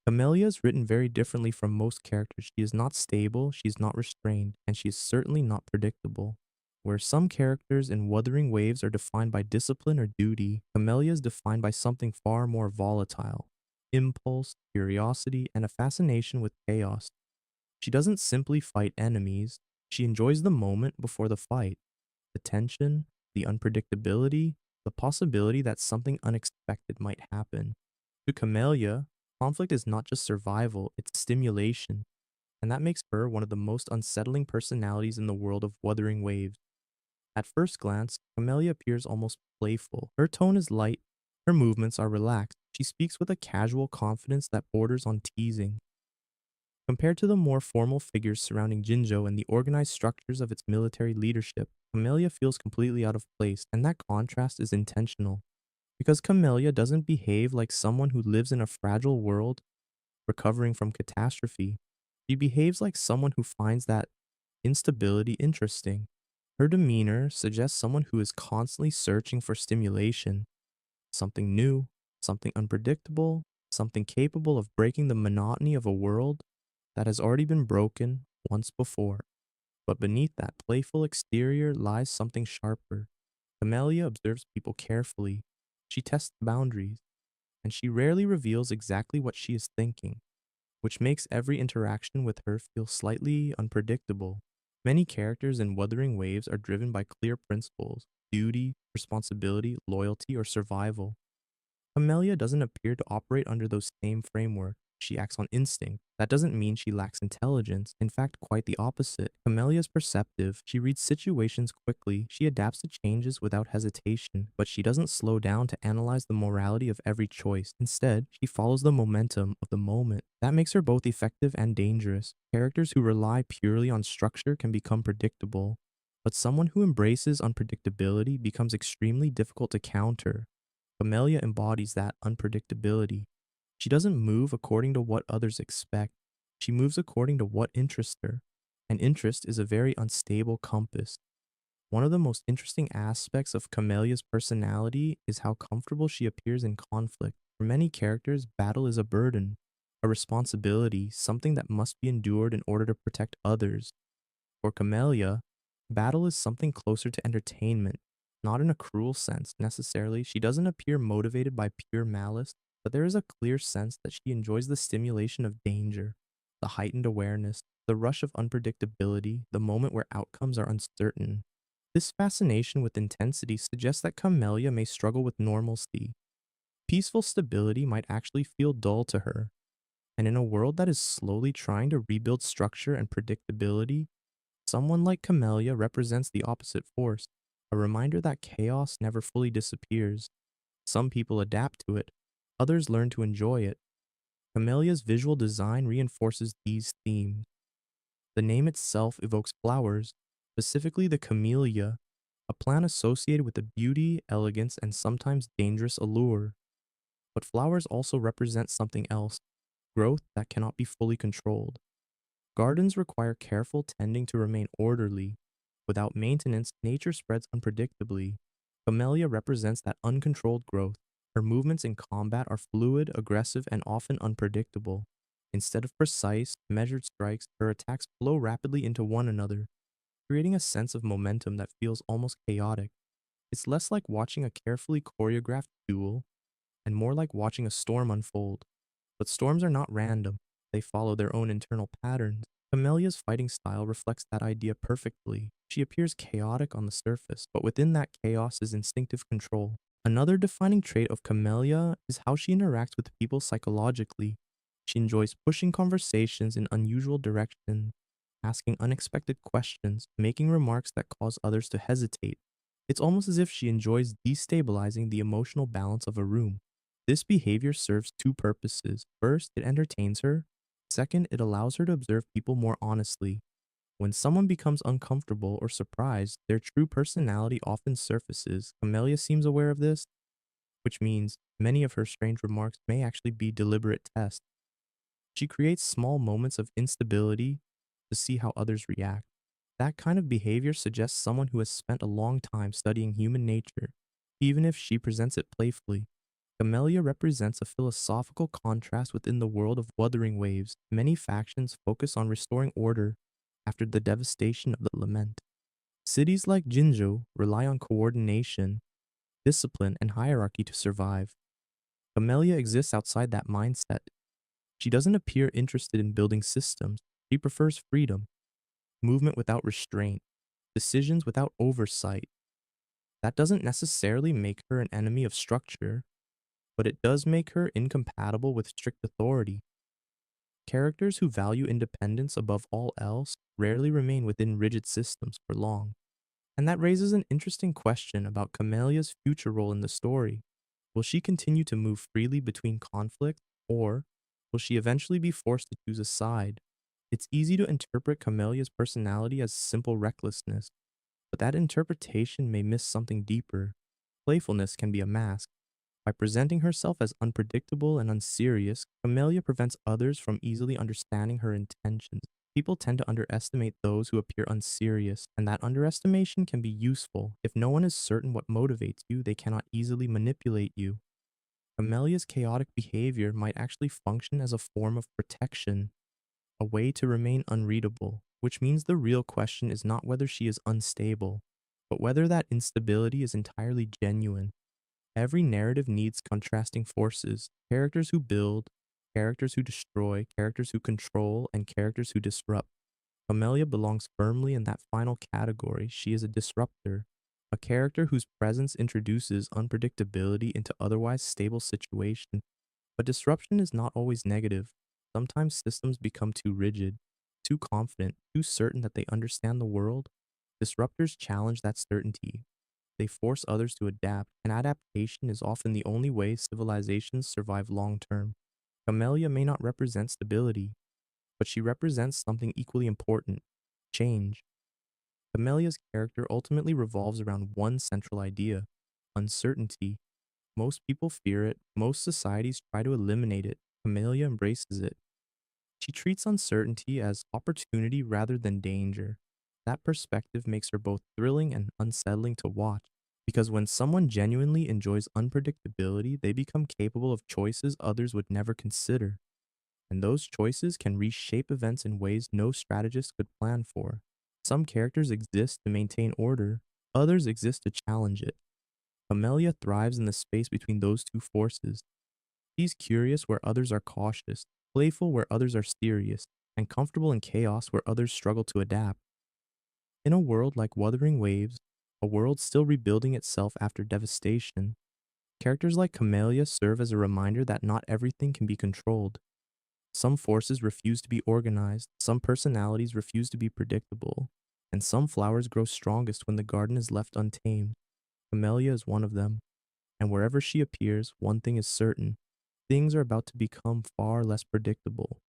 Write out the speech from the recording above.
Camellya is written very differently from most characters. She is not stable, she is not restrained, and she is certainly not predictable. Where some characters in Wuthering Waves are defined by discipline or duty, Camellya is defined by something far more volatile: impulse, curiosity, and a fascination with chaos. She doesn't simply fight enemies, she enjoys the moment before the fight, the tension, the unpredictability, the possibility that something unexpected might happen. To Camellya, conflict is not just survival, it's stimulation, and that makes her one of the most unsettling personalities in the world of Wuthering Waves. At first glance, Camellya appears almost playful. Her tone is light, her movements are relaxed. She speaks with a casual confidence that borders on teasing. Compared to the more formal figures surrounding Jinzhou and the organized structures of its military leadership, Camellya feels completely out of place, and that contrast is intentional. Because Camellya doesn't behave like someone who lives in a fragile world recovering from catastrophe, she behaves like someone who finds that instability interesting. Her demeanor suggests someone who is constantly searching for stimulation, something new, something unpredictable, something capable of breaking the monotony of a world that has already been broken once before. But beneath that playful exterior lies something sharper. Camellya observes people carefully. She tests boundaries, and she rarely reveals exactly what she is thinking, which makes every interaction with her feel slightly unpredictable. Many characters in Wuthering Waves are driven by clear principles: duty, responsibility, loyalty, or survival. Camellya doesn't appear to operate under those same framework. She acts on instinct. That doesn't mean she lacks intelligence. In fact, quite the opposite. Camellya is perceptive. She reads situations quickly. She adapts to changes without hesitation. But she doesn't slow down to analyze the morality of every choice. Instead, she follows the momentum of the moment. That makes her both effective and dangerous. Characters who rely purely on structure can become predictable. But someone who embraces unpredictability becomes extremely difficult to counter. Camellya embodies that unpredictability. She doesn't move according to what others expect. She moves according to what interests her. And interest is a very unstable compass. One of the most interesting aspects of Camellya's personality is how comfortable she appears in conflict. For many characters, battle is a burden, a responsibility, something that must be endured in order to protect others. For Camellya, battle is something closer to entertainment, not in a cruel sense necessarily. She doesn't appear motivated by pure malice, but there is a clear sense that she enjoys the stimulation of danger, the heightened awareness, the rush of unpredictability, the moment where outcomes are uncertain. This fascination with intensity suggests that Camellya may struggle with normalcy. Peaceful stability might actually feel dull to her, and in a world that is slowly trying to rebuild structure and predictability, someone like Camellya represents the opposite force, a reminder that chaos never fully disappears. Some people adapt to it, others learn to enjoy it. Camellya's visual design reinforces these themes. The name itself evokes flowers, specifically the camellia, a plant associated with the beauty, elegance, and sometimes dangerous allure. But flowers also represent something else: growth that cannot be fully controlled. Gardens require careful tending to remain orderly. Without maintenance, nature spreads unpredictably. Camellya represents that uncontrolled growth. Her movements in combat are fluid, aggressive, and often unpredictable. Instead of precise, measured strikes, her attacks flow rapidly into one another, creating a sense of momentum that feels almost chaotic. It's less like watching a carefully choreographed duel and more like watching a storm unfold. But storms are not random, they follow their own internal patterns. Camelia's fighting style reflects that idea perfectly. She appears chaotic on the surface, but within that chaos is instinctive control. Another defining trait of Camellya is how she interacts with people psychologically. She enjoys pushing conversations in unusual directions, asking unexpected questions, making remarks that cause others to hesitate. It's almost as if she enjoys destabilizing the emotional balance of a room. This behavior serves two purposes. First, it entertains her. Second, it allows her to observe people more honestly. When someone becomes uncomfortable or surprised, their true personality often surfaces. Camellya seems aware of this, which means many of her strange remarks may actually be deliberate tests. She creates small moments of instability to see how others react. That kind of behavior suggests someone who has spent a long time studying human nature, even if she presents it playfully. Camellya represents a philosophical contrast within the world of Wuthering Waves. Many factions focus on restoring order after the devastation of the lament. Cities like Jinzhou rely on coordination, discipline, and hierarchy to survive. Camellya exists outside that mindset. She doesn't appear interested in building systems. She prefers freedom, movement without restraint, decisions without oversight. That doesn't necessarily make her an enemy of structure, but it does make her incompatible with strict authority. Characters who value independence above all else rarely remain within rigid systems for long. And that raises an interesting question about Camellya's future role in the story. Will she continue to move freely between conflicts, or will she eventually be forced to choose a side? It's easy to interpret Camellya's personality as simple recklessness, but that interpretation may miss something deeper. Playfulness can be a mask. By presenting herself as unpredictable and unserious, Camellya prevents others from easily understanding her intentions. People tend to underestimate those who appear unserious, and that underestimation can be useful. If no one is certain what motivates you, they cannot easily manipulate you. Camellya's chaotic behavior might actually function as a form of protection, a way to remain unreadable, which means the real question is not whether she is unstable, but whether that instability is entirely genuine. Every narrative needs contrasting forces, characters who build, characters who destroy, characters who control, and characters who disrupt. Camellya belongs firmly in that final category. She is a disruptor, a character whose presence introduces unpredictability into otherwise stable situations. But disruption is not always negative. Sometimes systems become too rigid, too confident, too certain that they understand the world. Disruptors challenge that certainty. They force others to adapt, and adaptation is often the only way civilizations survive long term. Camellya may not represent stability, but she represents something equally important: change. Camellya's character ultimately revolves around one central idea: uncertainty. Most people fear it, most societies try to eliminate it. Camellya embraces it. She treats uncertainty as opportunity rather than danger. That perspective makes her both thrilling and unsettling to watch, because when someone genuinely enjoys unpredictability, they become capable of choices others would never consider. And those choices can reshape events in ways no strategist could plan for. Some characters exist to maintain order, others exist to challenge it. Camellya thrives in the space between those two forces. She's curious where others are cautious, playful where others are serious, and comfortable in chaos where others struggle to adapt. In a world like Wuthering Waves, a world still rebuilding itself after devastation, characters like Camellya serve as a reminder that not everything can be controlled. Some forces refuse to be organized, some personalities refuse to be predictable, and some flowers grow strongest when the garden is left untamed. Camellya is one of them, and wherever she appears, one thing is certain: things are about to become far less predictable.